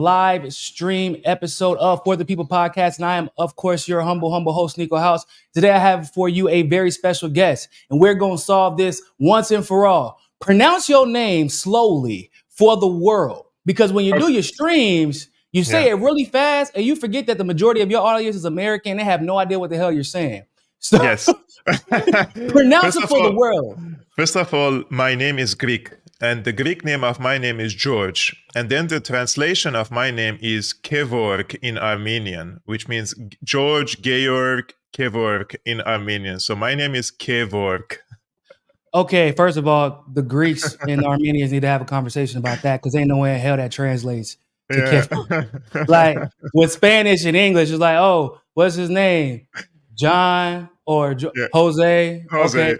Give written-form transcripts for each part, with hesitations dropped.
live stream episode of For the People podcast, and I am, of course, your humble host, Niko House. Today, I have for you a very special guest, and we're going to solve this once and for all. Pronounce your name slowly for the world, because when you do your streams, you say it really fast, and you forget that the majority of your audience is American. They have no idea what the hell you're saying. So, yes. pronounce it for the world. First of all, my name is Greek. And the Greek name of my name is George. And then the translation of my name is Kevork in Armenian, which means George, Georg, Kevork in Armenian. So my name is Kevork. Okay, first of all, the Greeks and the Armenians need to have a conversation about that, because ain't no way in hell that translates to Kevork. Like with Spanish and English, it's like, oh, what's his name? John or Jose. Okay,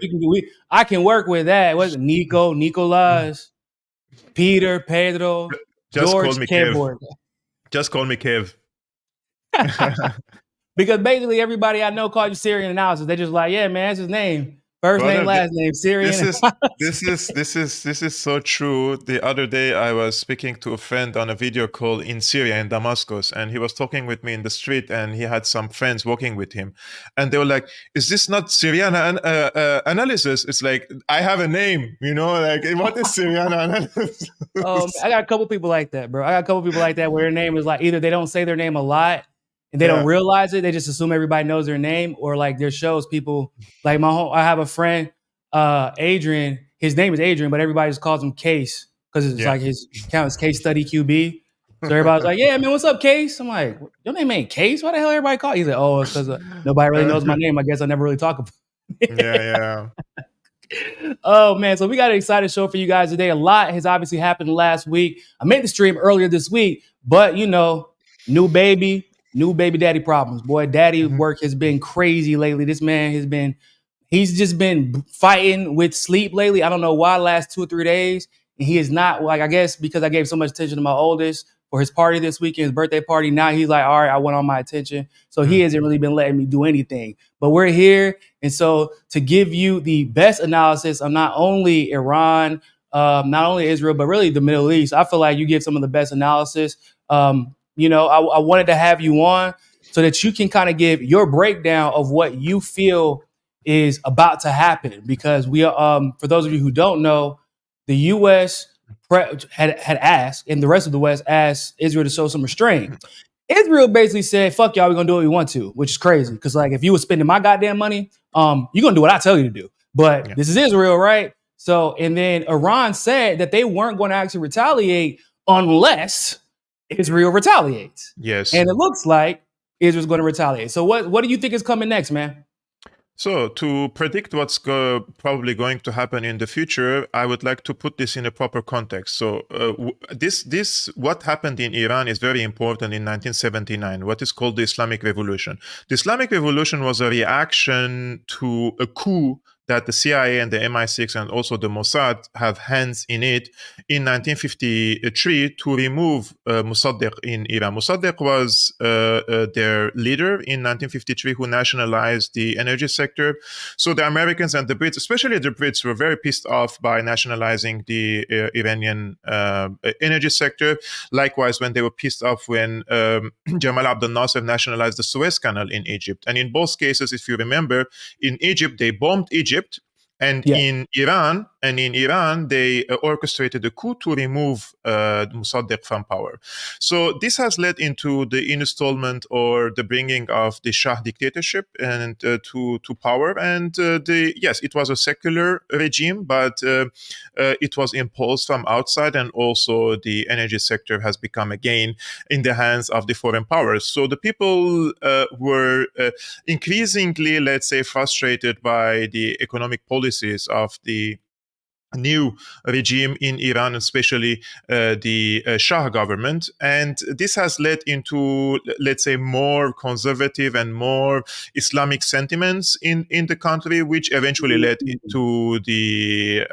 I can work with that. What's it? Niko, Nicolas, Peter, Pedro, Just George, call me Kev. Just call me Kev. Because basically everybody I know call you Syrian analysis. They just like, yeah, man, that's his name. First name, last name, Syrian. This is so true. The other day I was speaking to a friend on a video call in Syria, in Damascus, and he was talking with me in the street, and he had some friends walking with him, and they were like, "Is this not Syrian analysis?" It's like, I have a name, like, what is Syrian analysis? I got a couple people like that, bro. I got a couple people like that where their name is like, either they don't say their name a lot, and they don't realize it. They just assume everybody knows their name, or like their shows people like I have a friend, Adrian. His name is Adrian, but everybody just calls him Case because it's like his account is Case Study QB. So everybody's like, "Yeah, man, what's up, Case?" I'm like, "Your name ain't Case. Why the hell everybody call?" He's like, "Oh, it's because nobody really knows my name. I guess I never really talk about it." Yeah. Oh man, so we got an exciting show for you guys today. A lot has obviously happened last week. I made the stream earlier this week, but new baby daddy problems. Boy, daddy work has been crazy lately. This man he's just been fighting with sleep lately. I don't know why, last 2 or 3 days. And he is not, like, I guess because I gave so much attention to my oldest for his party this weekend, his birthday party. Now he's like, all right, I want all my attention. So he hasn't really been letting me do anything. But we're here. And so to give you the best analysis of not only Iran, not only Israel, but really the Middle East, I feel like you give some of the best analysis. I wanted to have you on so that you can kind of give your breakdown of what you feel is about to happen. Because we are, for those of you who don't know, the U.S. had asked, and the rest of the West asked Israel to show some restraint. Israel basically said, "Fuck y'all, we're gonna do what we want to," which is crazy. Because like, if you were spending my goddamn money, you're gonna do what I tell you to do. But this is Israel, right? So, and then Iran said that they weren't going to actually retaliate unless Israel retaliates. Yes. And it looks like Israel's going to retaliate. So what do you think is coming next, man? So to predict what's probably going to happen in the future, I would like to put this in a proper context. So what happened in Iran is very important in 1979, what is called the Islamic Revolution. The Islamic Revolution was a reaction to a coup that the CIA and the MI6 and also the Mossad have hands in it in 1953 to remove Mossadegh in Iran. Mossadegh was their leader in 1953 who nationalized the energy sector. So the Americans and the Brits, especially the Brits, were very pissed off by nationalizing the Iranian energy sector. Likewise, when they were pissed off when Jamal Abdel Nasser nationalized the Suez Canal in Egypt. And in both cases, if you remember, in Egypt, they bombed Egypt. And in Iran, they orchestrated a coup to remove Mossadegh from power. So this has led into the installment or the bringing of the Shah dictatorship and to power. And it was a secular regime, but it was imposed from outside, and also the energy sector has become again in the hands of the foreign powers. So the people were increasingly, let's say, frustrated by the economic policies of the new regime in Iran, especially the Shah government. And this has led into, let's say, more conservative and more Islamic sentiments in the country, which eventually led into the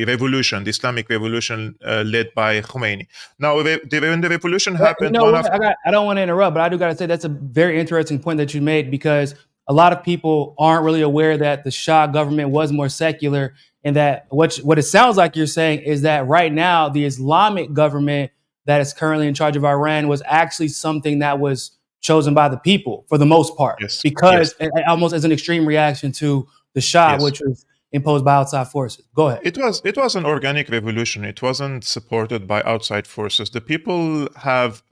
revolution, the Islamic revolution led by Khomeini. Now, when the revolution happened... I don't want to interrupt, but I do got to say that's a very interesting point that you made, because a lot of people aren't really aware that the Shah government was more secular, and that what it sounds like you're saying is that right now the Islamic government that is currently in charge of Iran was actually something that was chosen by the people for the most part, Yes. because Yes. almost as an extreme reaction to the Shah, Yes. which was imposed by outside forces. Go ahead. It was an organic revolution. It wasn't supported by outside forces. The people have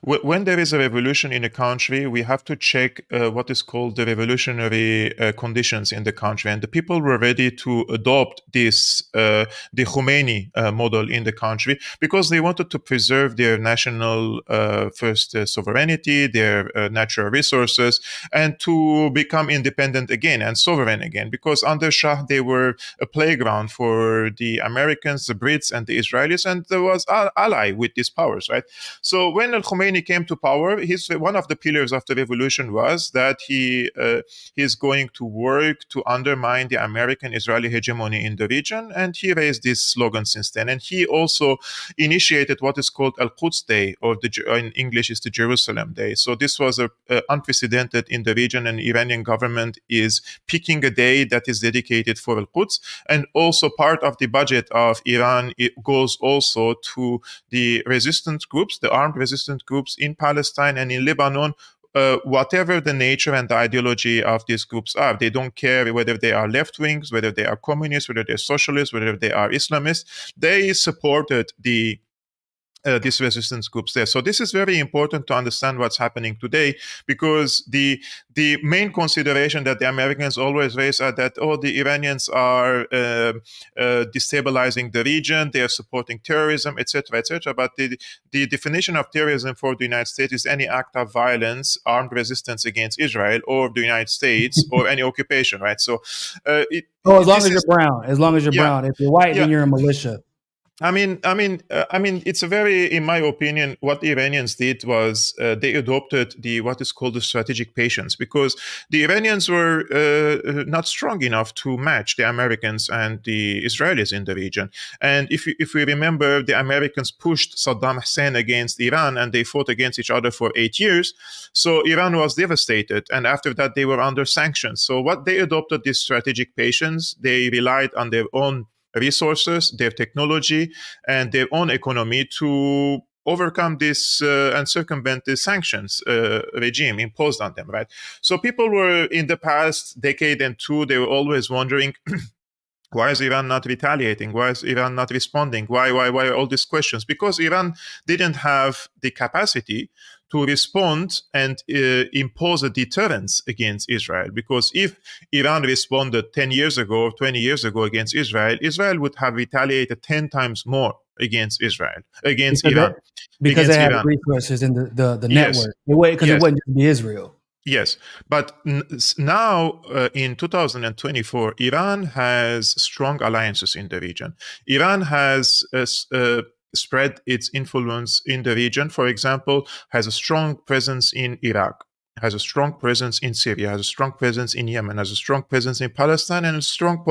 when there is a revolution in a country, we have to check what is called the revolutionary conditions in the country, and the people were ready to adopt this the Khomeini model in the country because they wanted to preserve their national first sovereignty, their natural resources, and to become independent again and sovereign again. Because under Shah they were a playground for the Americans, the Brits, and the Israelis, and there was an ally with these powers, right? So when Al Khomeini came to power, one of the pillars of the revolution was that he is going to work to undermine the American-Israeli hegemony in the region, and he raised this slogan since then. And he also initiated what is called Al-Quds Day, or in English is the Jerusalem Day. So this was unprecedented in the region, and the Iranian government is picking a day that is dedicated for Al-Quds. And also part of the budget of Iran, it goes also to the resistance groups, the armed resistance groups in Palestine and in Lebanon, whatever the nature and the ideology of these groups are. They don't care whether they are left wings, whether they are communists, whether they're socialists, whether they are Islamists. They supported these resistance groups there. So this is very important to understand what's happening today, because the main consideration that the Americans always raise are that, the Iranians are destabilizing the region, they are supporting terrorism, etc., etc. But the definition of terrorism for the United States is any act of violence, armed resistance against Israel or the United States or any occupation, right? So, as long as you're brown, if you're white, then you're a militia. I mean, it's a very, in my opinion, what the Iranians did was they adopted what is called the strategic patience, because the Iranians were not strong enough to match the Americans and the Israelis in the region. And if we remember, the Americans pushed Saddam Hussein against Iran, and they fought against each other for 8 years. So Iran was devastated, and after that they were under sanctions. So what they adopted this strategic patience. They relied on their own resources, their technology, and their own economy to overcome this and circumvent the sanctions regime imposed on them, right? So people were, in the past decade and two, they were always wondering, why is Iran not retaliating? Why is Iran not responding? Why are all these questions? Because Iran didn't have the capacity to respond and impose a deterrence against Israel. Because if Iran responded 10 years ago or 20 years ago against Israel, Israel would have retaliated 10 times more against Israel, against Iran. Because they have resources in the network. Because it wouldn't just be Israel. Yes, but now in 2024, Iran has strong alliances in the region. Iran has spread its influence in the region. For example, has a strong presence in Iraq, has a strong presence in Syria, has a strong presence in Yemen, has a strong presence in Palestine, and a strong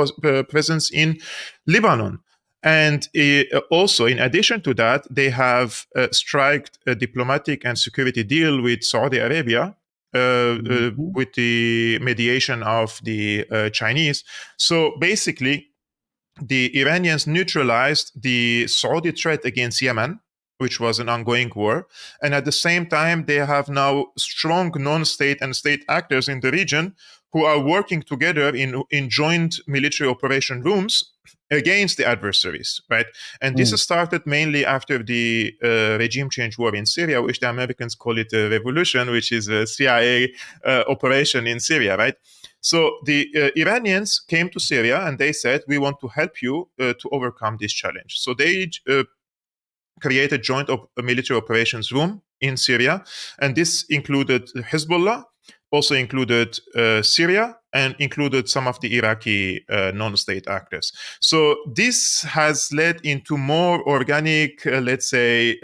presence in Lebanon. And also, in addition to that, they have struck a diplomatic and security deal with Saudi Arabia, with the mediation of the Chinese. So basically, the Iranians neutralized the Saudi threat against Yemen, which was an ongoing war. And at the same time, they have now strong non-state and state actors in the region who are working together in joint military operation rooms against the adversaries, right? And this started mainly after the regime change war in Syria, which the Americans call it a revolution, which is a CIA operation in Syria, right? So the Iranians came to Syria and they said, we want to help you to overcome this challenge. So they created joint military operations room in Syria. And this included Hezbollah, also included Syria, and included some of the Iraqi non-state actors. So this has led into more organic, let's say,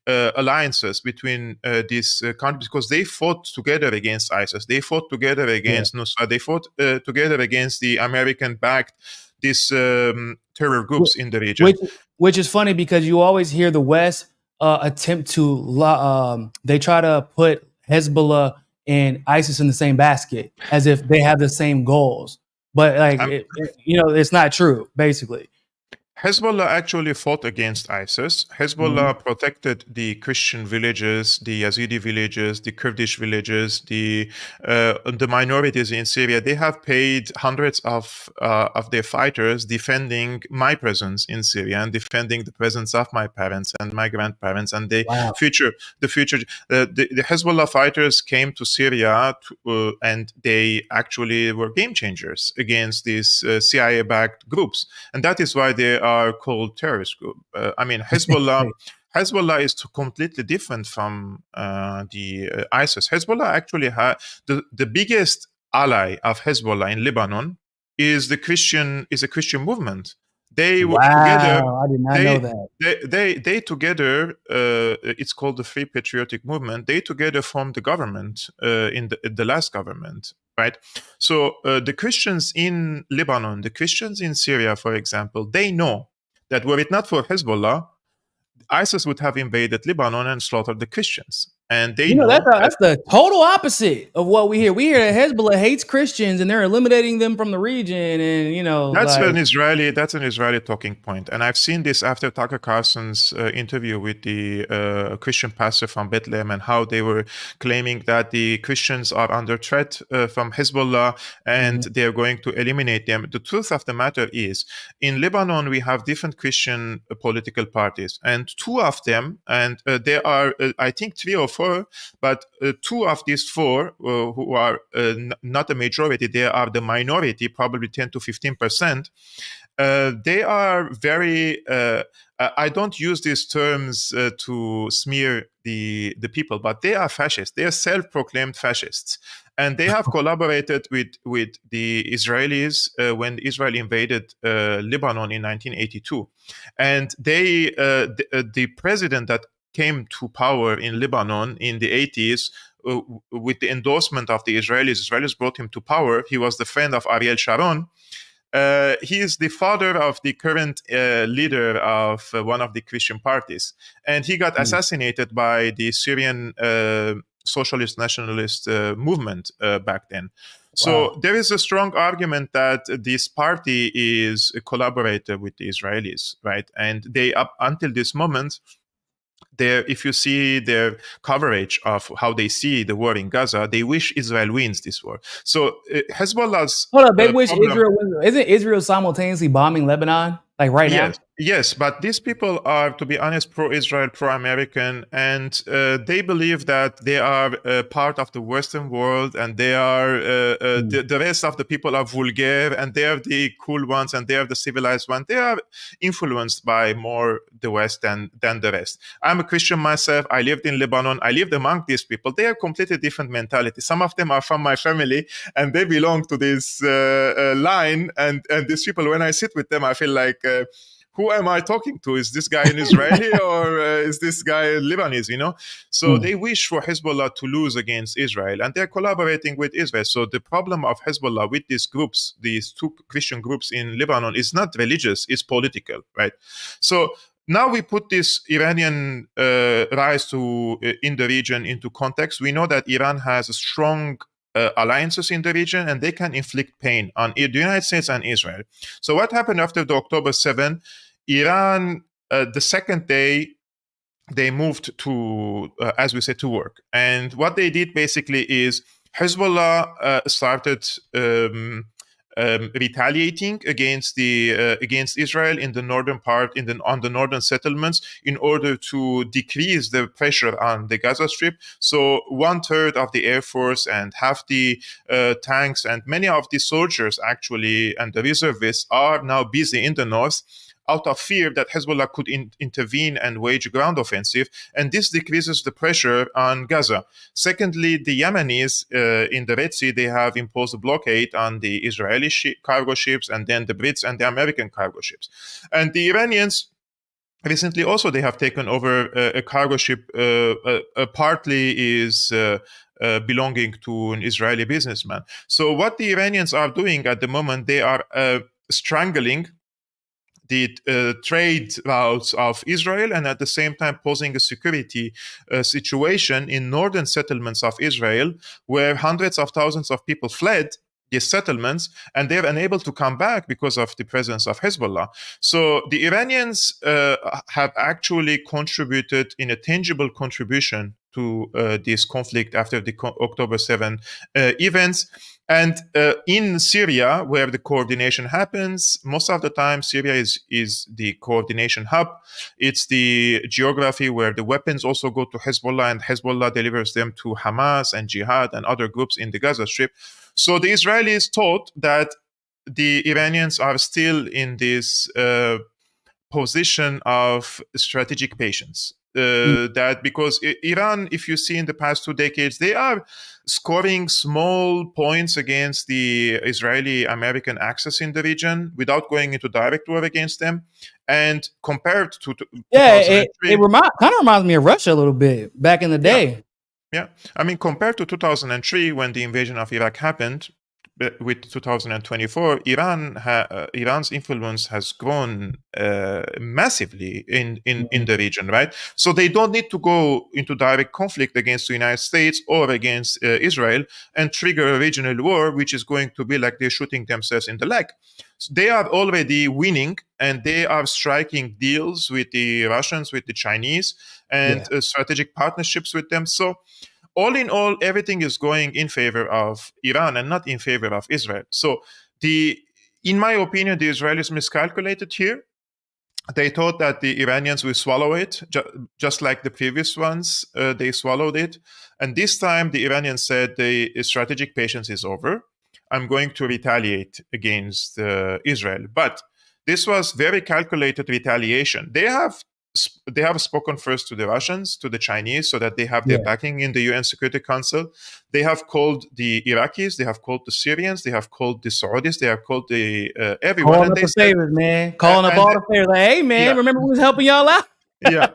alliances between these countries, because they fought together against ISIS. They fought together against Nusra. They fought together against the American-backed these terror groups in the region. Which is funny, because you always hear the West attempt to, they try to put Hezbollah and ISIS in the same basket, as if they have the same goals. But it's not true, basically. Hezbollah actually fought against ISIS. Hezbollah protected the Christian villages, the Yazidi villages, the Kurdish villages, the minorities in Syria. They have paid hundreds of their fighters defending my presence in Syria and defending the presence of my parents and my grandparents and the future. The Hezbollah fighters came to Syria and they actually were game changers against these CIA-backed groups, and that is why they are called terrorist group. Hezbollah is completely different from the ISIS. Hezbollah actually the biggest ally of Hezbollah in Lebanon is a Christian movement. They together. I did not know that. They together. It's called the Free Patriotic Movement. They together formed the government in the last government. Right. So the Christians in Lebanon, the Christians in Syria, for example, they know that were it not for Hezbollah, ISIS would have invaded Lebanon and slaughtered the Christians. And they know that's the total opposite of what we hear. We hear that Hezbollah hates Christians and they're eliminating them from the region. And that's an Israeli talking point. And I've seen this after Tucker Carlson's interview with the Christian pastor from Bethlehem, and how they were claiming that the Christians are under threat from Hezbollah and they're going to eliminate them. The truth of the matter is, in Lebanon we have different Christian political parties, and two of them, and there are I think 3 or 4, but 2 of these 4 who are not a majority, they are the minority, probably 10 to 15%. They are very. I don't use these terms to smear the people, but they are fascists. They are self-proclaimed fascists, and they have collaborated with the Israelis when Israel invaded Lebanon in 1982, and they the president that came to power in Lebanon in the 80s with the endorsement of the Israelis. Israelis brought him to power. He was the friend of Ariel Sharon. He is the father of the current leader of one of the Christian parties. And he got assassinated by the Syrian socialist nationalist movement back then. So there is a strong argument that this party is a collaborator with the Israelis, right? And they, up until this moment, if you see their coverage of how they see the war in Gaza, they wish Israel wins this war. So Hezbollah's hold up, they wish Israel wins. Isn't Israel simultaneously bombing Lebanon like right now? Yes, but these people are, to be honest, pro-Israel, pro-American, and they believe that they are part of the Western world, and they are the rest of the people are vulgar, and they are the cool ones, and they are the civilized ones. They are influenced by more the West than the rest. I'm a Christian myself. I lived in Lebanon. I lived among these people. They are completely different mentality. Some of them are from my family, and they belong to this line. And these people, when I sit with them, I feel like, who am I talking to? Is this guy an Israeli or is this guy Lebanese, So they wish for Hezbollah to lose against Israel, and they're collaborating with Israel. So the problem of Hezbollah with these groups, these 2 Christian groups in Lebanon, is not religious, it's political, right? So now we put this Iranian rise in the region into context. We know that Iran has a strong alliances in the region, and they can inflict pain on the United States and Israel. So what happened after the October 7? Iran, the second day, they moved to, as we said, to work. And what they did basically is Hezbollah started retaliating against Israel in the northern part, on the northern settlements, in order to decrease the pressure on the Gaza Strip. So 1/3 of the Air Force and half the tanks and many of the soldiers actually and the reservists are now busy in the north, out of fear that Hezbollah could intervene and wage a ground offensive, and this decreases the pressure on Gaza. Secondly, the Yemenis in the Red Sea, they have imposed a blockade on the Israeli cargo ships, and then the Brits and the American cargo ships. And the Iranians, recently also, they have taken over a cargo ship, partly is belonging to an Israeli businessman. So what the Iranians are doing at the moment, they are strangling the trade routes of Israel, and at the same time posing a security situation in northern settlements of Israel, where hundreds of thousands of people fled these settlements, and they're unable to come back because of the presence of Hezbollah. So the Iranians have actually contributed in a tangible contribution to this conflict after the October 7 events. And in Syria, where the coordination happens, most of the time Syria is the coordination hub. It's the geography where the weapons also go to Hezbollah, and Hezbollah delivers them to Hamas and Jihad and other groups in the Gaza Strip. So the Israelis thought that the Iranians are still in this position of strategic patience. That because Iran, if you see in the past 2 decades, they are scoring small points against the Israeli-American axis in the region without going into direct war against them. And compared to it kind of reminds me of Russia a little bit back in the day. Yeah. I mean, compared to 2003, when the invasion of Iraq happened, with 2024, Iran's influence has grown massively in the region, right? So they don't need to go into direct conflict against the United States or against Israel and trigger a regional war, which is going to be like they're shooting themselves in the leg. So they are already winning, and they are striking deals with the Russians, with the Chinese, and strategic partnerships with them. So all in all, everything is going in favor of Iran and not in favor of Israel. So in my opinion, the Israelis miscalculated here. They thought that the Iranians will swallow it, just like the previous ones. They swallowed it. And this time, the Iranians said the strategic patience is over. I'm going to retaliate against Israel. But this was very calculated retaliation. They have spoken first to the Russians, to the Chinese, so that they have their backing in the UN Security Council. They have called the Iraqis, they have called the Syrians, they have called the Saudis, they have called the everyone. Calling up the favors, man. Calling up all the favors. Like, hey, man, remember who was helping y'all out?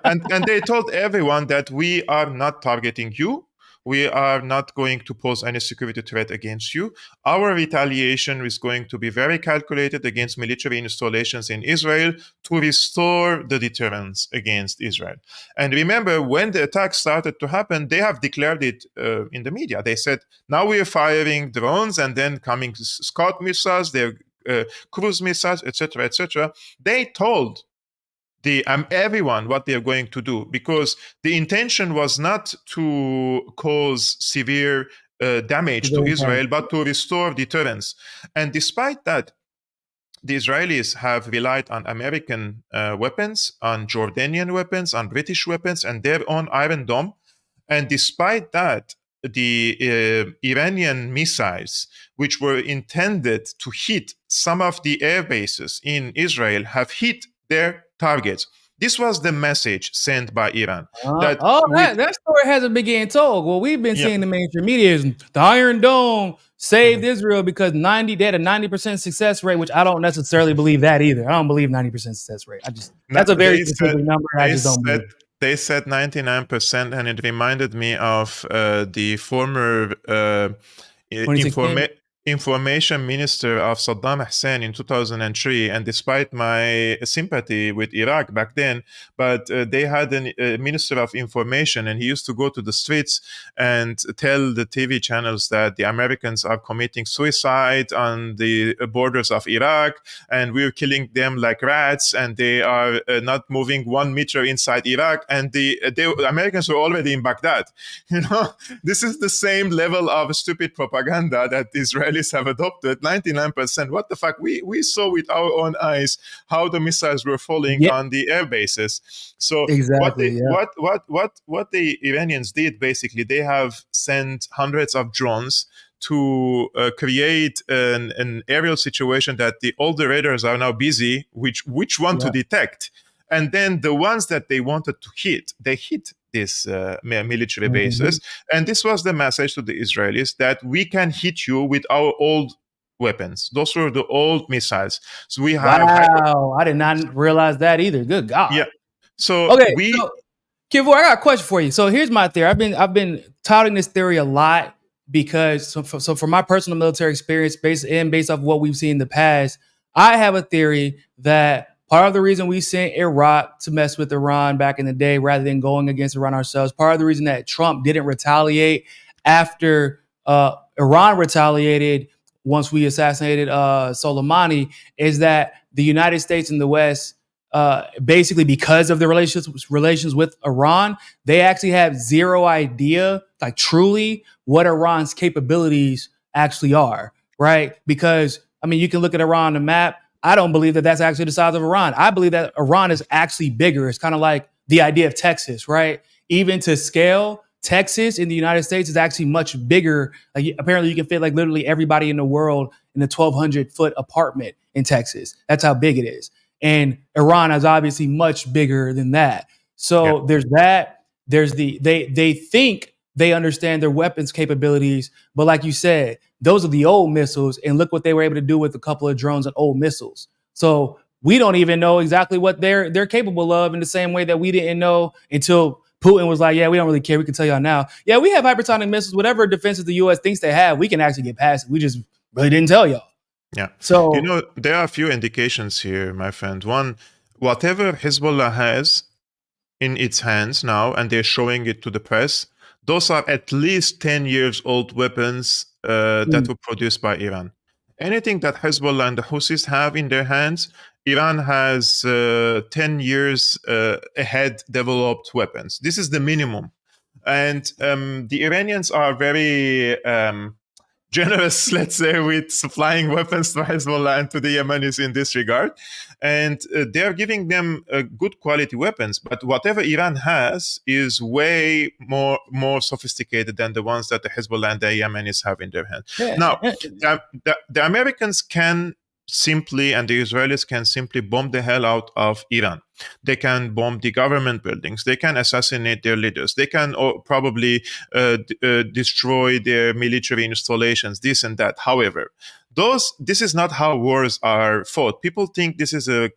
And they told everyone that we are not targeting you. We are not going to pose any security threat against you. Our retaliation is going to be very calculated against military installations in Israel to restore the deterrence against Israel. And remember, when the attack started to happen, they have declared it in the media. They said, now we are firing drones and then coming Scud missiles, their cruise missiles, etc., etc. They told everyone what they're going to do, because the intention was not to cause severe damage to Israel, but to restore deterrence. And despite that, the Israelis have relied on American weapons, on Jordanian weapons, on British weapons, and their own Iron Dome. And despite that, the Iranian missiles, which were intended to hit some of the air bases in Israel, have hit their targets. This was the message sent by Iran. That story hasn't been getting told. Well, we've been seeing the mainstream media is the Iron Dome saved Israel because they had a 90% success rate, which I don't necessarily believe that either. I don't believe 90% success rate. That's a very specific number. I just don't believe. They said 99%, and it reminded me of the former information minister of Saddam Hussein in 2003. And despite my sympathy with Iraq back then, but they had a minister of information, and he used to go to the streets and tell the TV channels that the Americans are committing suicide on the borders of Iraq, and we're killing them like rats, and they are not moving 1 meter inside Iraq, and the Americans were already in Baghdad. This is the same level of stupid propaganda that Israelis have adopted. 99%. What the fuck? We saw with our own eyes how the missiles were falling on the air bases. So what the Iranians did, basically, they have sent hundreds of drones to create an aerial situation that all the radars are now busy which one to detect. And then the ones that they wanted to hit, they hit these military bases. And this was the message to the Israelis, that we can hit you with our old weapons. Those were the old missiles. So we have. Wow, I did not realize that either. Good God. Yeah. So Kevork, I got a question for you. So here's my theory. I've been touting this theory a lot because so from my personal military experience, based off what we've seen in the past, I have a theory that part of the reason we sent Iraq to mess with Iran back in the day rather than going against Iran ourselves, part of the reason that Trump didn't retaliate after Iran retaliated once we assassinated Soleimani is that the United States and the West, basically because of the relations with Iran, they actually have zero idea, like truly, what Iran's capabilities actually are, right? Because I mean, you can look at Iran on the map. I don't believe that that's actually the size of Iran. I believe that Iran is actually bigger. It's kind of like the idea of Texas, right? Even to scale, Texas in the United States is actually much bigger. Like apparently, you can fit like literally everybody in the world in a 1,200-foot apartment in Texas. That's how big it is. And Iran is obviously much bigger than that. So there's that. There's they think they understand their weapons capabilities, but like you said, those are the old missiles. And look what they were able to do with a couple of drones and old missiles. So we don't even know exactly what they're capable of in the same way that we didn't know until Putin was like, yeah, we don't really care. We can tell y'all now. Yeah, we have hypersonic missiles. Whatever defenses the U.S. thinks they have, we can actually get past it. We just really didn't tell y'all. Yeah. So, there are a few indications here, my friend. One, whatever Hezbollah has in its hands now, and they're showing it to the press, those are at least 10 years old weapons that were produced by Iran. Anything that Hezbollah and the Houthis have in their hands, Iran has 10 years ahead developed weapons. This is the minimum. And the Iranians are very generous, let's say, with supplying weapons to Hezbollah and to the Yemenis in this regard. And they're giving them good quality weapons. But whatever Iran has is way more sophisticated than the ones that the Hezbollah and the Yemenis have in their hands. Yeah. Now, the Americans can simply, and the Israelis can simply bomb the hell out of Iran. They can bomb the government buildings. They can assassinate their leaders. They can probably destroy their military installations, this and that. However, this is not how wars are fought. People think this is a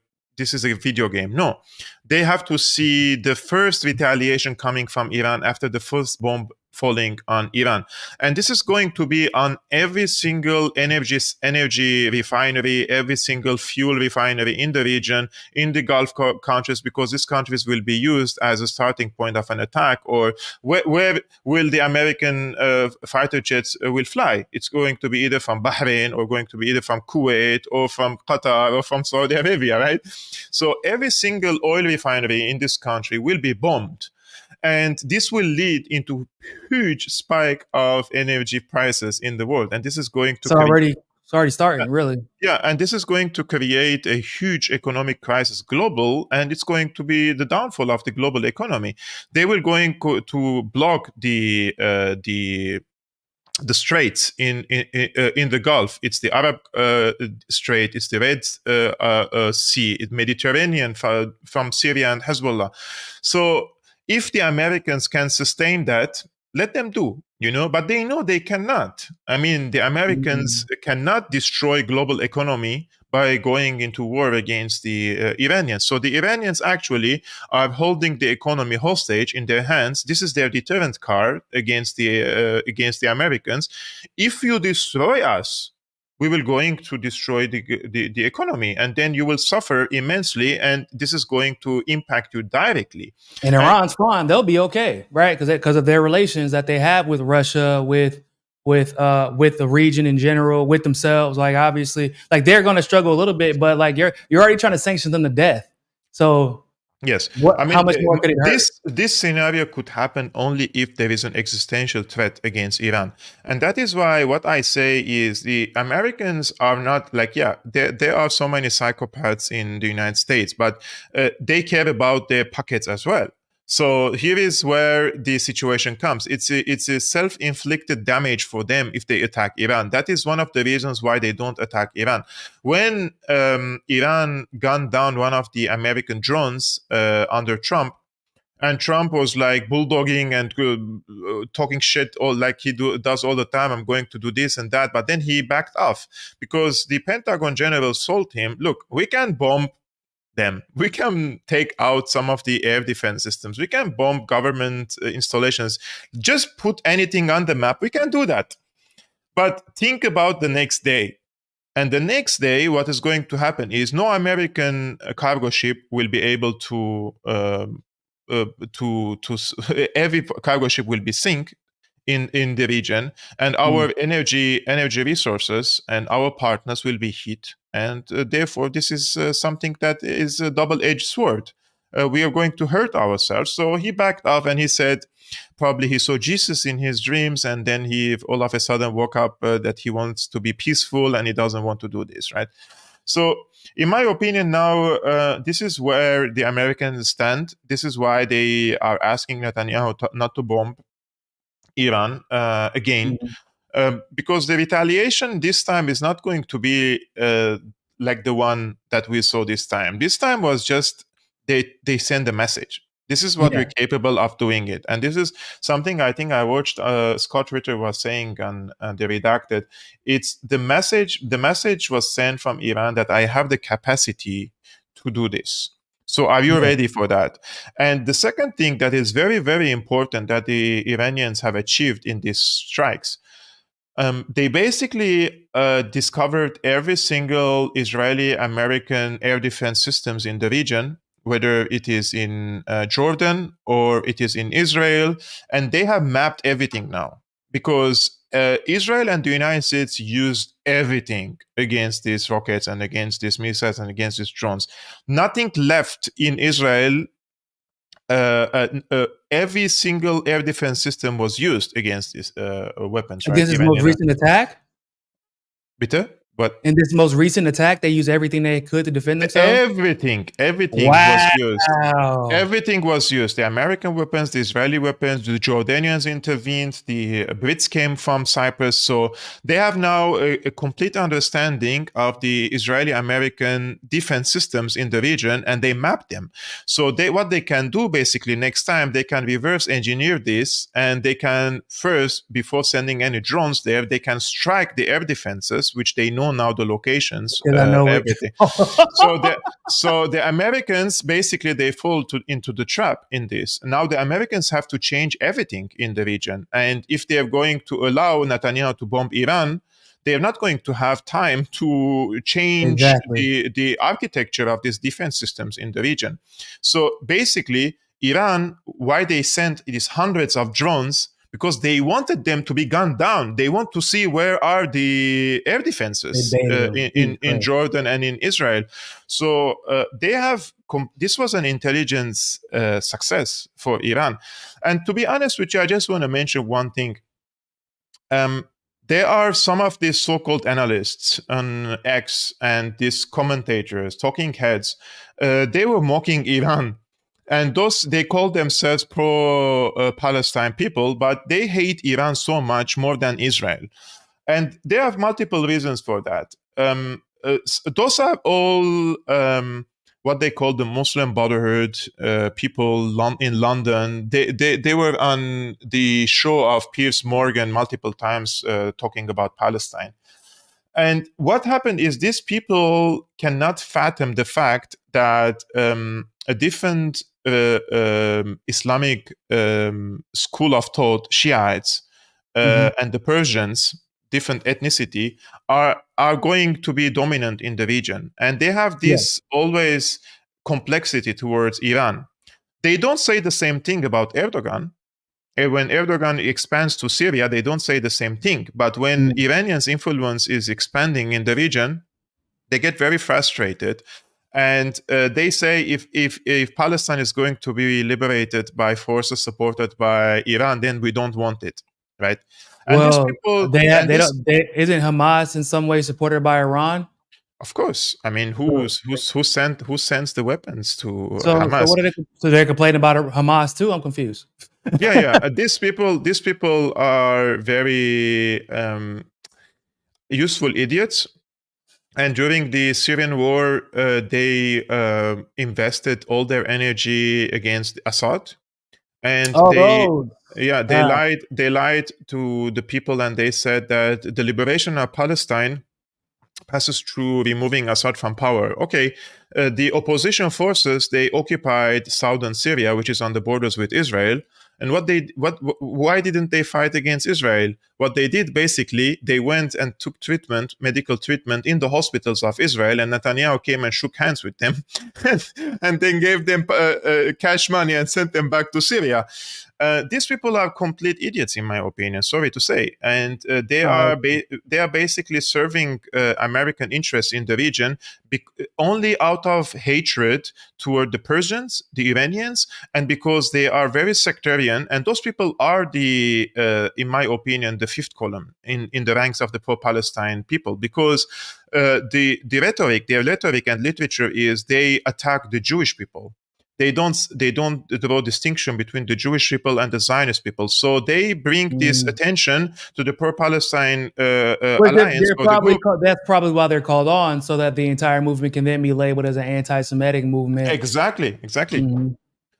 video game. No, they have to see the first retaliation coming from Iran after the first bomb falling on Iran. And this is going to be on every single energy refinery, every single fuel refinery in the region, in the Gulf countries, because these countries will be used as a starting point of an attack. Or where will the American fighter jets will fly? It's going to be either from Bahrain, or going to be either from Kuwait, or from Qatar, or from Saudi Arabia, right? So every single oil refinery in this country will be bombed. And this will lead into huge spike of energy prices in the world. And this is going to... It's already starting, really. Yeah, and this is going to create a huge economic crisis global, and it's going to be the downfall of the global economy. They will going to block the straits in the Gulf. It's the Arab Strait, it's the Red Sea, it's Mediterranean from Syria and Hezbollah. So if the Americans can sustain that, let them do, but they know they cannot. I mean, the Americans cannot destroy global economy by going into war against the Iranians. So the Iranians actually are holding the economy hostage in their hands. This is their deterrent card against the Americans. If you destroy us, we will going to destroy the economy, and then you will suffer immensely, and this is going to impact you directly. And Iran's fine; they'll be okay, right? Because of their relations that they have with Russia, with the region in general, with themselves. Like obviously, like they're going to struggle a little bit, but like you're already trying to sanction them to death. So yes, how much more could it hurt? This scenario could happen only if there is an existential threat against Iran. And that is why what I say is the Americans are not like, there are so many psychopaths in the United States, but they care about their pockets as well. So here is where the situation comes. It's a self-inflicted damage for them if they attack Iran. That is one of the reasons why they don't attack Iran. When Iran gunned down one of the American drones under Trump, and Trump was like bulldogging and talking shit all like he does all the time. I'm going to do this and that. But then he backed off because the Pentagon general told him, look, we can bomb them. We can take out some of the air defense systems. We can bomb government installations. Just put anything on the map. We can do that. But think about the next day. And the next day, what is going to happen is no American cargo ship will be able to every cargo ship will be sink in the region, and our energy resources and our partners will be hit. And therefore, this is something that is a double-edged sword. We are going to hurt ourselves. So he backed off and he said, probably he saw Jesus in his dreams, and then he all of a sudden woke up that he wants to be peaceful and he doesn't want to do this, right? So, in my opinion, now this is where the Americans stand. This is why they are asking Netanyahu not to bomb Iran again, because the retaliation this time is not going to be like the one that we saw this time. This time was just they send a message. This is what we're capable of doing it. And this is something I think I watched Scott Ritter was saying on the Redacted. It's the message. The message was sent from Iran that I have the capacity to do this. So are you ready for that? And the second thing that is very, very important that the Iranians have achieved in these strikes, they basically discovered every single Israeli-American air defense systems in the region, whether it is in Jordan or it is in Israel, and they have mapped everything now because Israel and the United States used everything against these rockets and against these missiles and against these drones. Nothing left in Israel. Every single air defense system was used against these weapons. Against this most recent attack? Bitte? But in this most recent attack, they used everything they could to defend themselves? Everything was used. Everything was used. The American weapons, the Israeli weapons, the Jordanians intervened, the Brits came from Cyprus. So they have now a complete understanding of the Israeli-American defense systems in the region, and they map them. So what they can do basically next time, they can reverse engineer this, and they can first, before sending any drones there, they can strike the air defenses, which they know now the locations, everything. So the Americans basically they fall into the trap in this. Now the Americans have to change everything in the region, and if they are going to allow Netanyahu to bomb Iran, they are not going to have time to change the architecture of these defense systems in the region. So basically, Iran, why they sent these hundreds of drones? Because they wanted them to be gunned down. They want to see where are the air defenses in Jordan and in Israel. So they have. This was an intelligence success for Iran. And to be honest with you, I just want to mention one thing. There are some of these so-called analysts on X and these commentators, talking heads. They were mocking Iran. And they call themselves pro-Palestine people, but they hate Iran so much more than Israel. And there are multiple reasons for that. Those are all what they call the Muslim Brotherhood people in London. They were on the show of Piers Morgan multiple times talking about Palestine. And what happened is these people cannot fathom the fact that a different Islamic school of thought, Shiites, and the Persians, different ethnicity, are going to be dominant in the region. And they have this always complexity towards Iran. They don't say the same thing about Erdogan. When Erdogan expands to Syria, they don't say the same thing. But when Iranians' influence is expanding in the region, they get very frustrated. And they say if Palestine is going to be liberated by forces supported by Iran, then we don't want it, right? And well, these people, isn't Hamas in some way supported by Iran? Of course. I mean, who sends the weapons to Hamas? So they're complaining about Hamas too? I'm confused. These people are very useful idiots. And during the Syrian war, they invested all their energy against Assad, and they lied to the people, and they said that the liberation of Palestine passes through removing Assad from power. Okay, the opposition forces, they occupied southern Syria, which is on the borders with Israel. And why didn't they fight against Israel? What they did, basically, they went and took medical treatment in the hospitals of Israel, and Netanyahu came and shook hands with them and then gave them cash money and sent them back to Syria. These people are complete idiots, in my opinion. Sorry to say, and they are basically serving American interests in the region only out of hatred toward the Persians, the Iranians, and because they are very sectarian. And those people are in my opinion, the fifth column in the ranks of the pro-Palestine people, because the rhetoric, their rhetoric and literature is they attack the Jewish people. They don't draw distinction between the Jewish people and the Zionist people. So they bring this attention to the pro-Palestine alliance. That's probably why they're called on, so that the entire movement can then be labeled as an anti-Semitic movement. Exactly. Mm-hmm.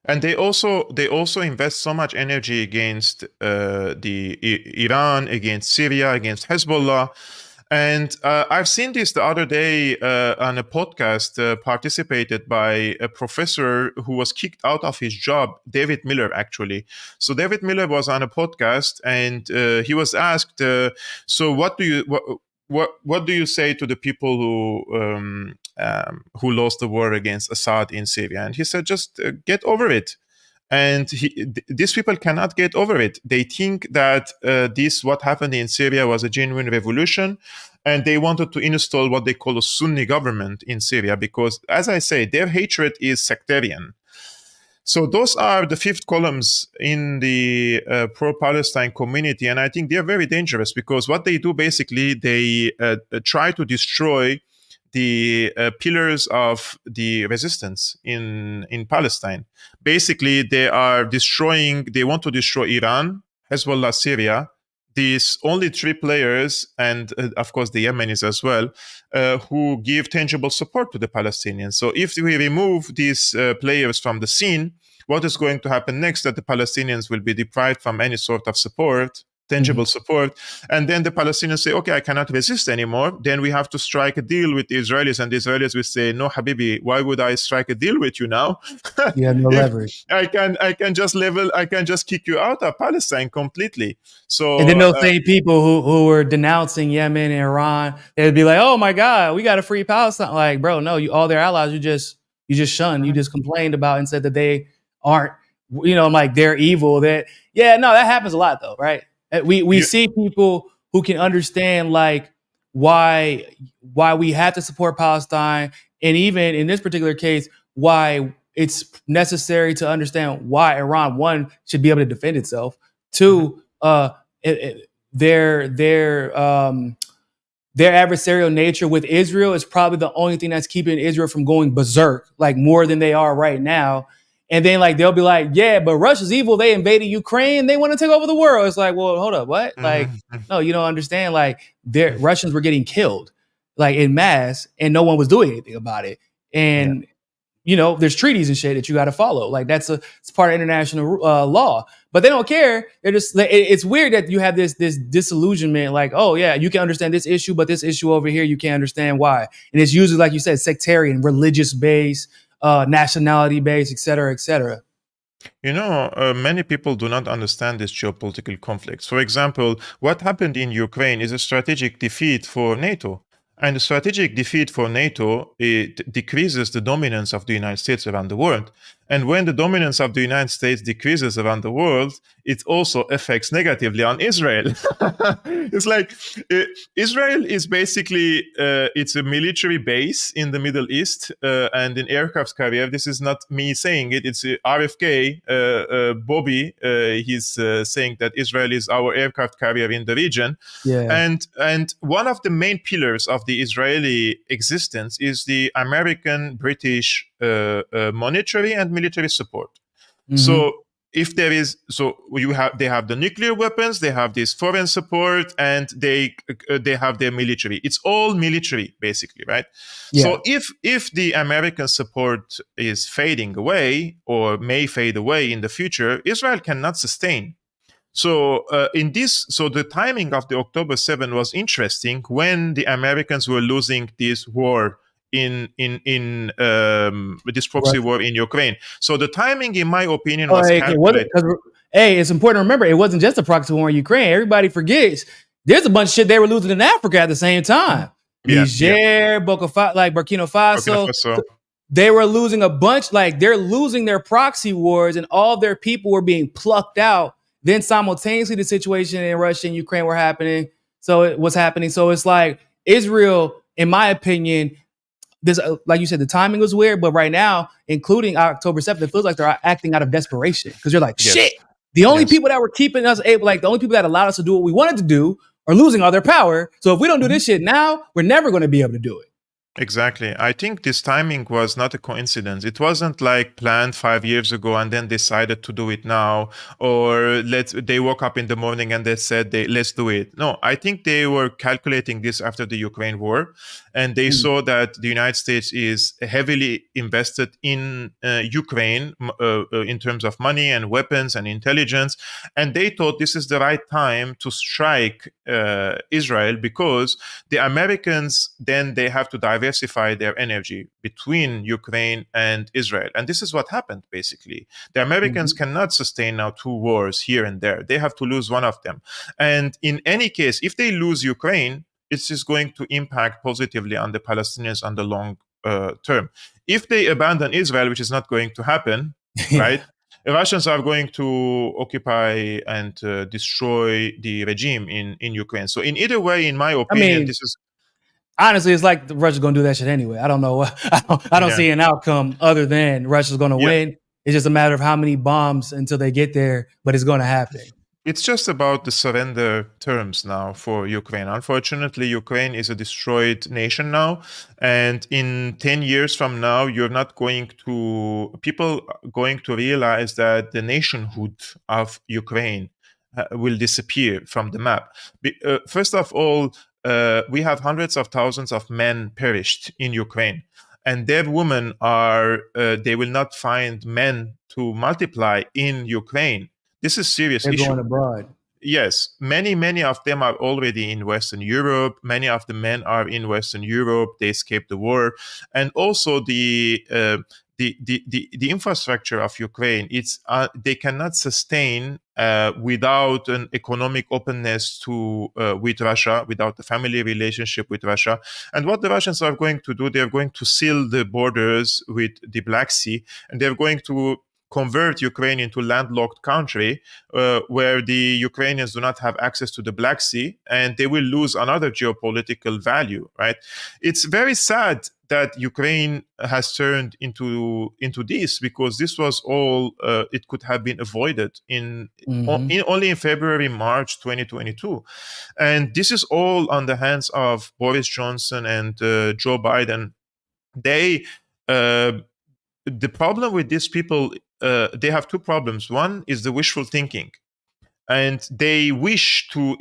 And they also invest so much energy against Iran, against Syria, against Hezbollah. And I've seen this the other day on a podcast participated by a professor who was kicked out of his job, David Miller, actually. So David Miller was on a podcast, and he was asked, so what do you say to the people who lost the war against Assad in Syria? And he said, just get over it. And these people cannot get over it. They think that what happened in Syria was a genuine revolution, and they wanted to install what they call a Sunni government in Syria because, as I say, their hatred is sectarian. So those are the fifth columns in the pro-Palestine community, and I think they're very dangerous because what they do basically, they try to destroy the pillars of the resistance in Palestine. Basically, they want to destroy Iran, Hezbollah, Syria, these only three players, and of course the Yemenis as well, who give tangible support to the Palestinians. So if we remove these players from the scene, what is going to happen next? That the Palestinians will be deprived from any sort of support, tangible support. And then the Palestinians say, okay, I cannot resist anymore. Then we have to strike a deal with the Israelis. And the Israelis will say, no, Habibi, why would I strike a deal with you now? You have no leverage. I can just kick you out of Palestine completely. So, and then those same people who were denouncing Yemen and Iran, they'd be like, oh my God, we got to free Palestine. Like, bro, no, all their allies, you just shunned. You just complained about and said that they aren't, like they're evil. That happens a lot though, right? We see people who can understand like why we have to support Palestine, and even in this particular case, why it's necessary to understand why Iran, one, should be able to defend itself. Two, their adversarial nature with Israel is probably the only thing that's keeping Israel from going berserk, like more than they are right now. And then like they'll be like, yeah, but Russia's evil. They invaded Ukraine. They want to take over the world. It's like, well, hold up, what? Like, no, you don't understand. Like, Russians were getting killed, like in mass, and no one was doing anything about it. And there's treaties and shit that you got to follow. Like it's part of international law. But they don't care. They're just. It's weird that you have this disillusionment. Like, oh yeah, you can understand this issue, but this issue over here, you can't understand why. And it's usually, like you said, sectarian, religious based. Nationality based, et cetera, et cetera. Many people do not understand this geopolitical conflicts. For example, what happened in Ukraine is a strategic defeat for NATO. And the strategic defeat for NATO, it decreases the dominance of the United States around the world. And when the dominance of the United States decreases around the world, it also affects negatively on Israel. It's like Israel is basically, it's a military base in the Middle East and an aircraft carrier. This is not me saying it. It's RFK, Bobby. He's saying that Israel is our aircraft carrier in the region. Yeah. And one of the main pillars of the Israeli existence is the American, British monetary and military support. Mm-hmm. So if there is, they have the nuclear weapons, they have this foreign support, and they have their military. It's all military, basically, right? Yeah. So if the American support is fading away or may fade away in the future, Israel cannot sustain. So the timing of the October 7 was interesting when the Americans were losing this war in this proxy war in Ukraine. So the timing, in my opinion, was calculated. It's important to remember it wasn't just a proxy war in Ukraine. Everybody forgets there's a bunch of shit they were losing in Africa at the same time. Niger, Burkina Faso. they were losing a bunch, like they're losing their proxy wars and all their people were being plucked out. Then simultaneously the situation in Russia and Ukraine were happening. So it was happening. So it's like Israel, in my opinion, this, like you said, the timing was weird, but right now, including October 7th, it feels like they're acting out of desperation because you're like, shit, Yes. the only Yes. people that were keeping us able, like the only people that allowed us to do what we wanted to do are losing all their power. So if we don't do this shit now, we're never going to be able to do it. Exactly. I think this timing was not a coincidence. It wasn't like planned 5 years ago and then decided to do it now, or they woke up in the morning and they said let's do it. No, I think they were calculating this after the Ukraine war, and they saw that the United States is heavily invested in Ukraine in terms of money and weapons and intelligence, and they thought this is the right time to strike Israel, because the Americans then they have to diversify their energy between Ukraine and Israel. And this is what happened, basically. The Americans cannot sustain now two wars here and there. They have to lose one of them. And in any case, if they lose Ukraine, it's just going to impact positively on the Palestinians on the long term. If they abandon Israel, which is not going to happen, right? The Russians are going to occupy and destroy the regime in Ukraine. So in either way, in my opinion, this is honestly, it's like Russia's going to do that shit anyway. I don't know. I don't see an outcome other than Russia's going to win. It's just a matter of how many bombs until they get there, but it's going to happen. It's just about the surrender terms now for Ukraine. Unfortunately, Ukraine is a destroyed nation now. And in 10 years from now, people going to realize that the nationhood of Ukraine will disappear from the map. First of all, we have hundreds of thousands of men perished in Ukraine. And their women they will not find men to multiply in Ukraine. This is a serious issue. They're going abroad. Yes, many of them are already in Western Europe. Many of the men are in Western Europe. They escaped the war, and also the infrastructure of Ukraine. They cannot sustain without an economic openness with Russia, without the family relationship with Russia. And what the Russians are going to do, they are going to seal the borders with the Black Sea, and they're going to convert Ukraine into landlocked country where the Ukrainians do not have access to the Black Sea, and they will lose another geopolitical value, right? It's very sad that Ukraine has turned into this, because this was all it could have been avoided only in February, March 2022. And this is all on the hands of Boris Johnson and Joe Biden. The problem with these people, they have two problems. One is the wishful thinking, and they wish to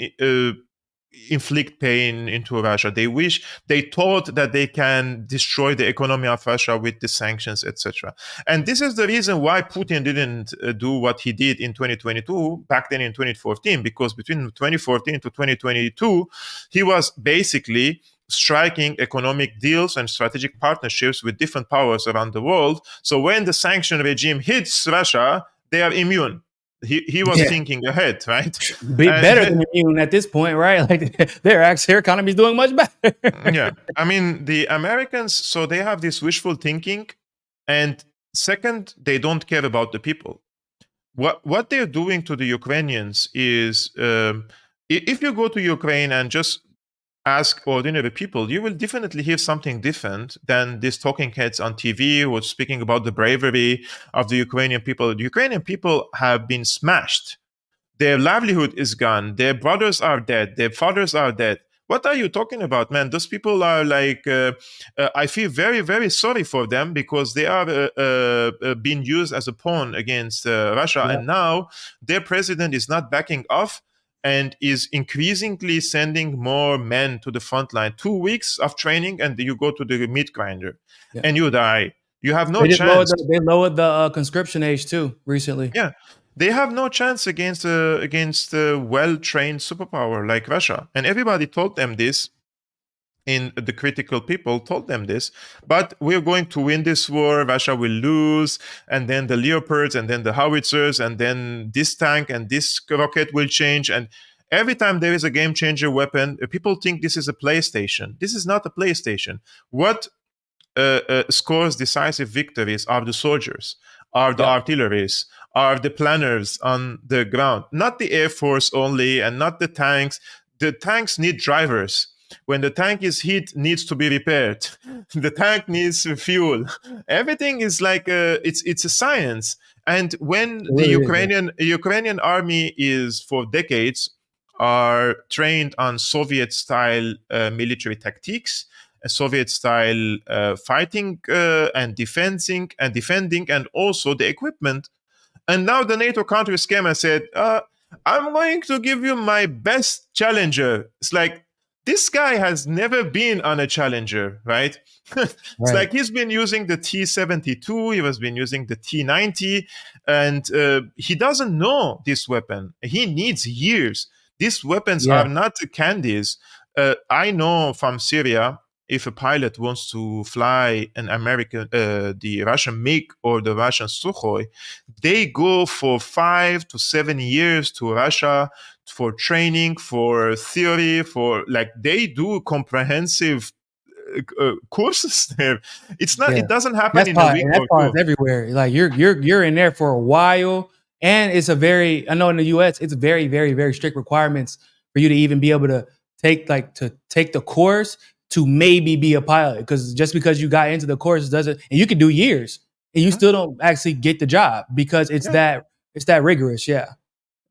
inflict pain into Russia. They thought that they can destroy the economy of Russia with the sanctions, etc. And this is the reason why Putin didn't do what he did in 2022, back then in 2014, because between 2014 to 2022, he was basically striking economic deals and strategic partnerships with different powers around the world. So when the sanction regime hits Russia, they are immune. He was thinking ahead, right? Better than immune at this point, right? Like their economy is doing much better. Yeah, I mean, the Americans, so they have this wishful thinking, and second, they don't care about the people. What they're doing to the Ukrainians is, if you go to Ukraine and just ask ordinary people, you will definitely hear something different than these talking heads on TV who are speaking about the bravery of the Ukrainian people. The Ukrainian people have been smashed. Their livelihood is gone. Their brothers are dead. Their fathers are dead. What are you talking about, man? Those people are like, I feel very, very sorry for them, because they are being used as a pawn against Russia. And now their president is not backing off, and is increasingly sending more men to the front line. 2 weeks of training, and you go to the meat grinder, and you die. You have no chance. They lowered the conscription age too recently. Yeah, they have no chance against a well-trained superpower like Russia. And everybody told them this. The critical people told them this, but we're going to win this war. Russia will lose, and then the Leopards, and then the howitzers, and then this tank and this rocket will change. And every time there is a game changer weapon, people think this is a PlayStation. This is not a PlayStation. What scores decisive victories are the soldiers, are the Yep. artilleries, are the planners on the ground, not the air force only, and not the tanks. The tanks need drivers. When the tank is hit, needs to be repaired. The tank needs fuel. Everything is like it's a science. And when It the really is. Ukrainian army is for decades are trained on Soviet style military tactics, Soviet style fighting and defending, and also the equipment. And now the NATO countries came and said, I'm going to give you my best challenger. It's like, this guy has never been on a challenger, right? It's Right. like he's been using the T-72, he has been using the T-90, and he doesn't know this weapon. He needs years. These weapons Yeah. are not candies. I know from Syria, if a pilot wants to fly an American, the Russian MiG or the Russian Sukhoi, they go for 5 to 7 years to Russia for training, for theory, for like they do comprehensive courses there. It's not. Yeah. It doesn't happen in a week That's or why two. it's everywhere. Like you're in there for a while, and it's a very, I know in the US it's very, very, very strict requirements for you to even be able to take the course to maybe be a pilot. Because just because you got into the course doesn't, and you can do years and you still don't actually get the job because it's Yeah. that rigorous. Yeah.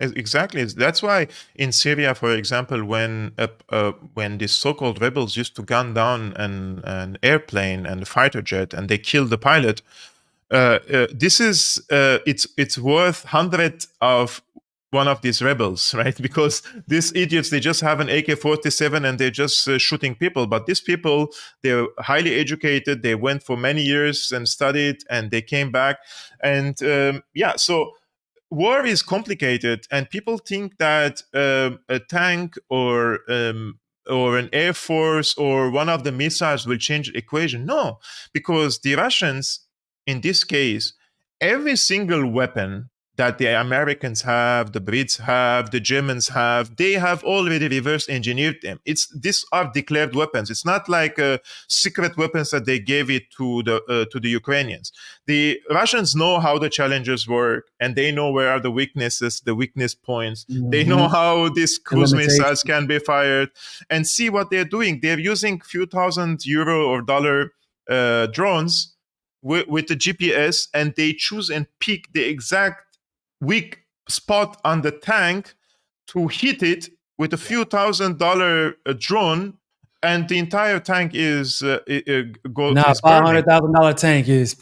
Exactly. That's why in Syria, for example, when the so-called rebels used to gun down an airplane and a fighter jet, and they killed the pilot, this is it's worth 100 of one of these rebels, right? Because these idiots, they just have an AK-47 and they're just shooting people. But these people, they're highly educated. They went for many years and studied, and they came back. And so war is complicated, and people think that a tank or an air force or one of the missiles will change the equation. No, because the Russians, in this case, every single weapon that the Americans have, the Brits have, the Germans have, they have already reverse engineered them. These are declared weapons. It's not like secret weapons that they gave it to the Ukrainians. The Russians know how the challengers work, and they know where are the weaknesses, the weakness points. They know how these cruise missiles can be fired, and see what they're doing. They're using few €1,000 or dollar drones with the GPS, and they choose and pick the exact weak spot on the tank to hit it with a few $1,000 drone, and the entire tank is burning. $500,000 tank is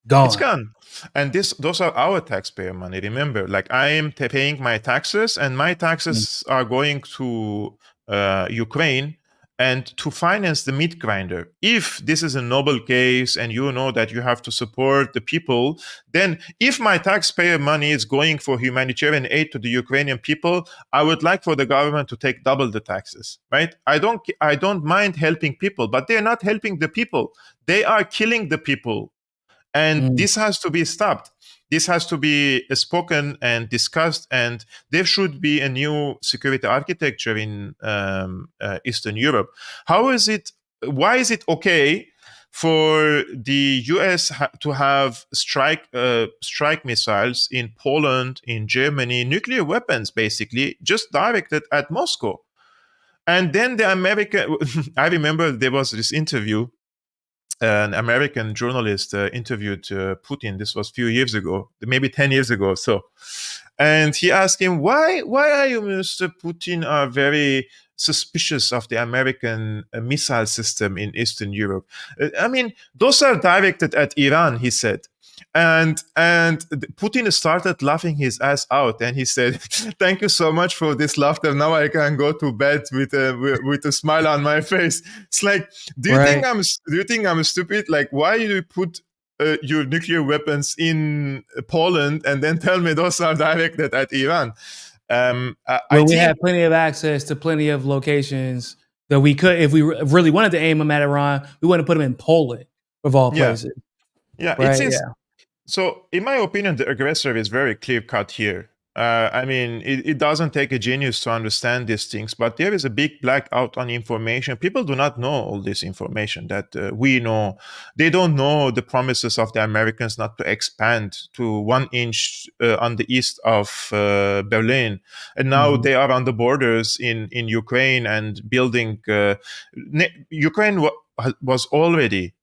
gone. It's gone. And those are our taxpayer money. Remember, like I am paying my taxes, and my taxes are going to Ukraine and to finance the meat grinder. If this is a noble case and you know that you have to support the people, then if my taxpayer money is going for humanitarian aid to the Ukrainian people, I would like for the government to take double the taxes, right? I don't mind helping people, but they're not helping the people. They are killing the people. And this has to be stopped. This has to be spoken and discussed, and there should be a new security architecture in Eastern Europe. Why is it okay for the US to have strike missiles in Poland, in Germany, nuclear weapons, basically, just directed at Moscow? And then the American, I remember there was this interview, an American journalist interviewed Putin. This was a few years ago, maybe 10 years ago or so. And he asked him, why are you, Mr. Putin, are very suspicious of the American missile system in Eastern Europe? I mean, those are directed at Iran, he said. And Putin started laughing his ass out, and he said, "Thank you so much for this laughter. Now I can go to bed with a smile on my face." It's like, do you think I'm stupid? Like, why do you put your nuclear weapons in Poland and then tell me those are directed at Iran? We had plenty of access to plenty of locations that we could, if we really wanted to aim them at Iran, we wouldn't put them in Poland, of all places. Yeah, right? So, in my opinion, the aggressor is very clear cut here. I mean, it doesn't take a genius to understand these things, but there is a big blackout on information. People do not know all this information that we know. They don't know the promises of the Americans not to expand to 1 inch on the east of Berlin. And now they are on the borders in Ukraine and building. Ukraine was already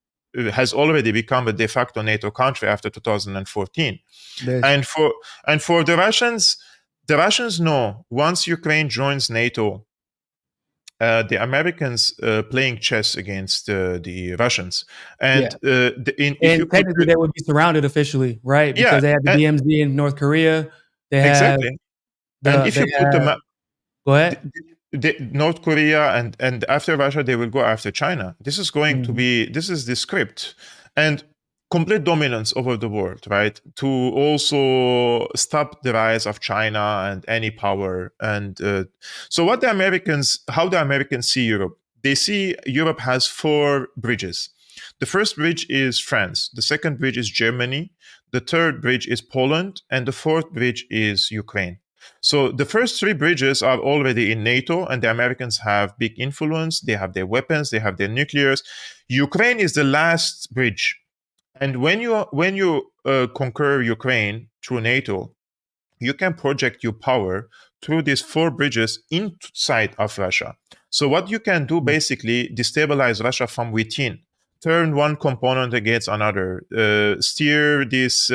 has already become a de facto NATO country after 2014. And for the Russians know once Ukraine joins NATO, the Americans playing chess against the Russians, and technically they would be surrounded officially, right? Because they have the DMZ in North Korea. They have exactly. And if you put the map, go ahead. North Korea and after Russia, they will go after China. This is going to be, this is the script. And complete dominance over the world, right? To also stop the rise of China and any power. And so how the Americans see Europe, they see Europe has 4 bridges. The first bridge is France. The second bridge is Germany. The third bridge is Poland. And the fourth bridge is Ukraine. So the first 3 bridges are already in NATO, and the Americans have big influence. They have their weapons, they have their nuclears. Ukraine is the last bridge. And when you conquer Ukraine through NATO, you can project your power through these 4 bridges inside of Russia. So what you can do basically destabilize Russia from within, turn one component against another, steer these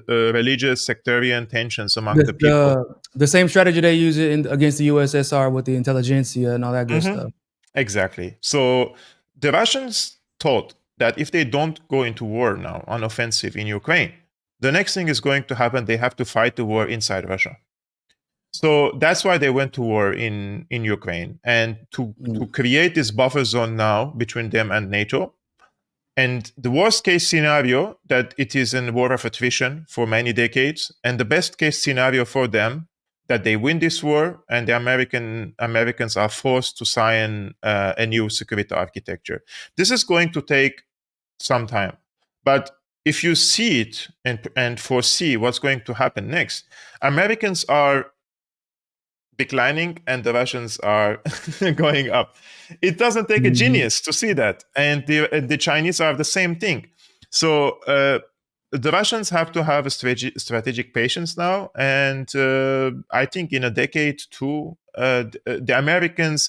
religious sectarian tensions among the people. The same strategy they use against the USSR with the intelligentsia and all that good stuff. Exactly. So the Russians thought that if they don't go into war now, on offensive in Ukraine, the next thing is going to happen. They have to fight the war inside Russia. So that's why they went to war in Ukraine, and to create this buffer zone now between them and NATO. And the worst case scenario, that it is a war of attrition for many decades. And the best case scenario for them, that they win this war and the Americans are forced to sign a new security architecture. This is going to take some time. But if you see it and foresee what's going to happen next, Americans are declining and the Russians are going up. It doesn't take a genius to see that. And the Chinese are the same thing. So the Russians have to have a strategic patience now. And I think in a decade, 2, the Americans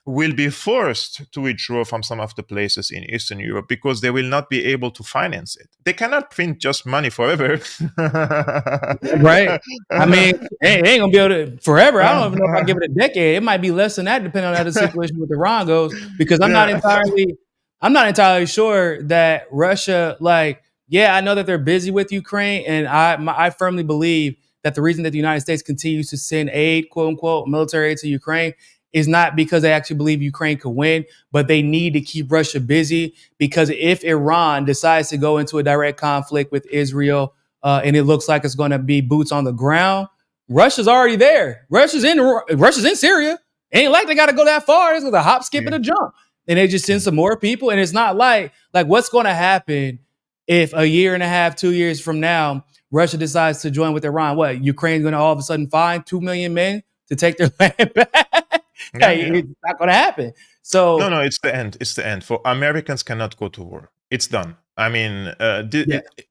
will be forced to withdraw from some of the places in Eastern Europe because they will not be able to finance it. They cannot print just money forever. Right. I mean, they ain't going to be able to forever. I don't even know if I give it a decade. It might be less than that, depending on how the situation with Iran goes, because I'm not entirely sure that Russia, I know that they're busy with Ukraine. And I firmly believe that the reason that the United States continues to send aid, quote unquote, military aid to Ukraine is not because they actually believe Ukraine could win, but they need to keep Russia busy, because if Iran decides to go into a direct conflict with Israel and it looks like it's going to be boots on the ground, Russia's already there. Russia's in Syria. Ain't like they got to go that far. It's a hop, skip, and a jump. And they just send some more people. And it's not like what's going to happen if a year and a half, 2 years from now, Russia decides to join with Iran? What, Ukraine's going to all of a sudden find 2 million men to take their land back? It's not going to happen. So no, it's the end. It's the end. For Americans cannot go to war. It's done. I mean,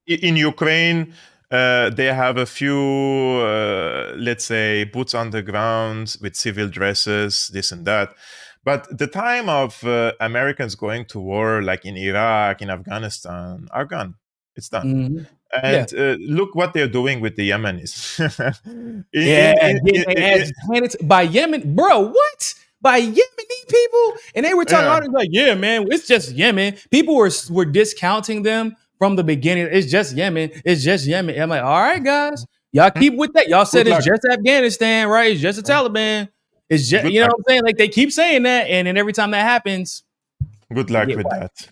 in Ukraine, they have a few, let's say, boots on the ground with civil dresses, this and that. But the time of Americans going to war, like in Iraq, in Afghanistan, are gone. It's done. And look what they're doing with the Yemenis. By Yemen, bro, what? By Yemeni people? And they were talking like, yeah, man, it's just Yemen. People were discounting them from the beginning. It's just Yemen. It's just Yemen. I'm like, all right, guys, y'all keep with that. Y'all said it's just Afghanistan, right? It's just the Taliban. It's just, you know what I'm saying? Like, they keep saying that, and then every time that happens, good luck with that.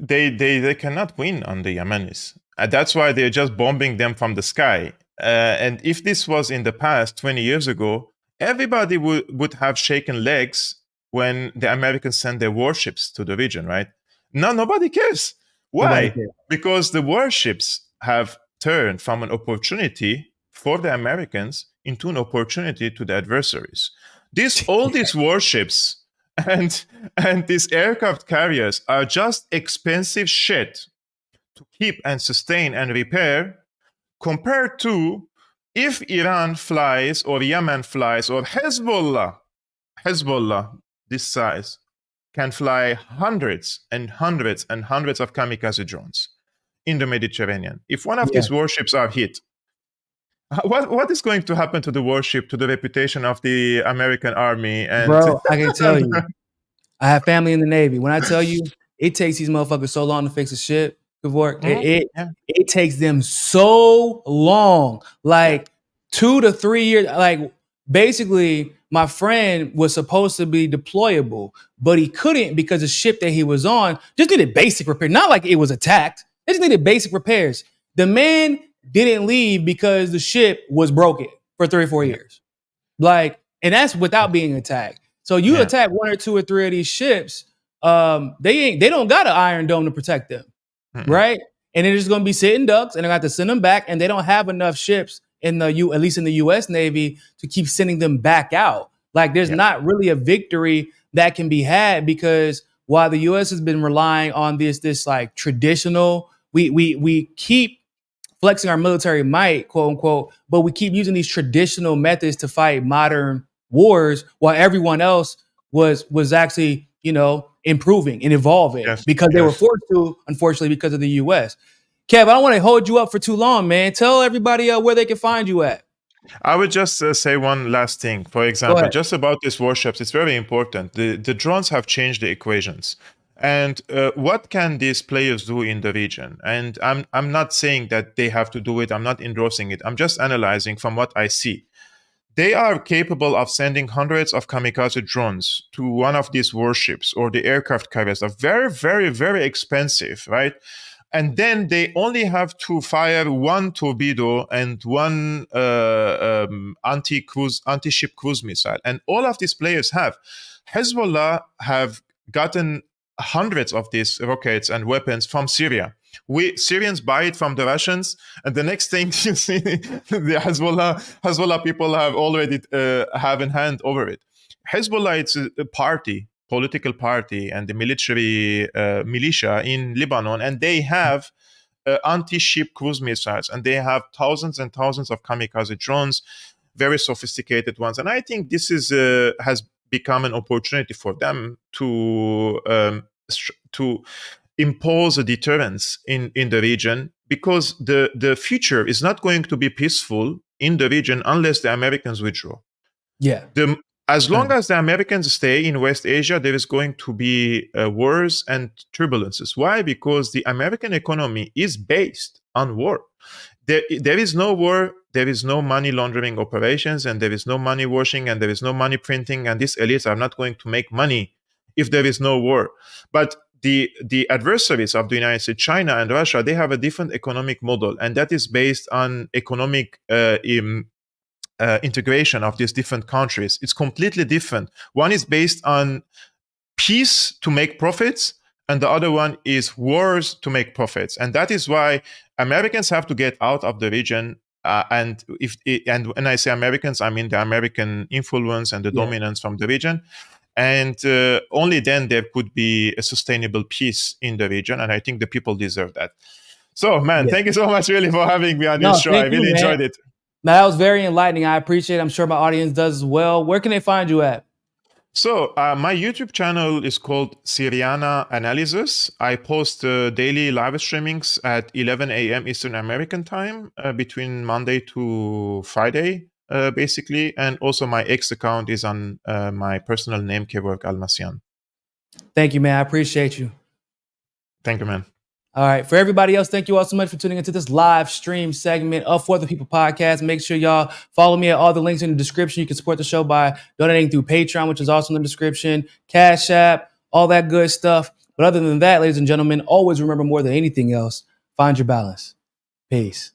They cannot win on the Yemenis. That's why they're just bombing them from the sky. And if this was in the past, 20 years ago, everybody would have shaken legs when the Americans sent their warships to the region, right? Now nobody cares. Why? Because the warships have turned from an opportunity for the Americans into an opportunity to the adversaries. All these warships and these aircraft carriers are just expensive shit to keep and sustain and repair, compared to if Iran flies or Yemen flies or Hezbollah, this size, can fly hundreds and hundreds and hundreds of kamikaze drones in the Mediterranean. If one of these warships are hit, what is going to happen to the warship, to the reputation of the American army? And bro, I can tell you, I have family in the Navy. When I tell you, it takes these motherfuckers so long to fix a ship, Kevork. It takes them so long, like 2 to 3 years. Like basically, my friend was supposed to be deployable, but he couldn't because the ship that he was on just needed basic repair. Not like it was attacked; it just needed basic repairs. The man didn't leave because the ship was broken for 3 or 4 years. Like, and that's without being attacked. So you attack 1 or 2 or 3 of these ships, they don't got an Iron Dome to protect them, right? And they're just gonna be sitting ducks, and they have to send them back, and they don't have enough ships in at least in the U.S. Navy to keep sending them back out. Like, there's not really a victory that can be had, because while the U.S. has been relying on this like traditional, we keep flexing our military might, quote unquote, but we keep using these traditional methods to fight modern wars, while everyone else was actually, improving and evolving because they were forced to, unfortunately, because of the U.S. Kev, I don't want to hold you up for too long, man. Tell everybody where they can find you at. I would just say one last thing. For example, just about these warships, it's very important. The drones have changed the equations. And what can these players do in the region? And I'm not saying that they have to do it. I'm not endorsing it. I'm just analyzing from what I see. They are capable of sending hundreds of kamikaze drones to one of these warships or the aircraft carriers. Are very, very, very expensive, right? And then they only have to fire one torpedo and one anti-ship cruise missile. And all of these players have. Hezbollah have gotten hundreds of these rockets and weapons from Syria. We Syrians buy it from the Russians, and the next thing you see, the Hezbollah people have already have in hand over it. Hezbollah, it's a political party, and the military militia in Lebanon, and they have anti-ship cruise missiles, and they have thousands and thousands of kamikaze drones, very sophisticated ones. And I think this is has become an opportunity for them to impose a deterrence in the region, because the future is not going to be peaceful in the region unless the Americans withdraw. As long as the Americans stay in West Asia, there is going to be wars and turbulences. Why? Because the American economy is based on war. There is no war, there is no money laundering operations, and there is no money washing, and there is no money printing, and these elites are not going to make money if there is no war. But the adversaries of the United States, China and Russia, they have a different economic model, and that is based on economic integration of these different countries. It's completely different. One is based on peace to make profits, and the other one is wars to make profits. And that is why Americans have to get out of the region. And when I say Americans, I mean the American influence and the dominance from the region. And only then there could be a sustainable peace in the region. And I think the people deserve that. So, man, thank you so much, really, for having me on your show. I really enjoyed it. Now, that was very enlightening. I appreciate it. I'm sure my audience does as well. Where can they find you at? So my YouTube channel is called Syriana Analysis. I post daily live streamings at 11 a.m. Eastern American time between Monday to Friday, basically. And also my X account is on my personal name, Kevork Almassian. Thank you, man. I appreciate you. Thank you, man. All right. For everybody else, thank you all so much for tuning into this live stream segment of For the People podcast. Make sure y'all follow me at all the links in the description. You can support the show by donating through Patreon, which is also in the description, Cash App, all that good stuff. But other than that, ladies and gentlemen, always remember, more than anything else, find your balance. Peace.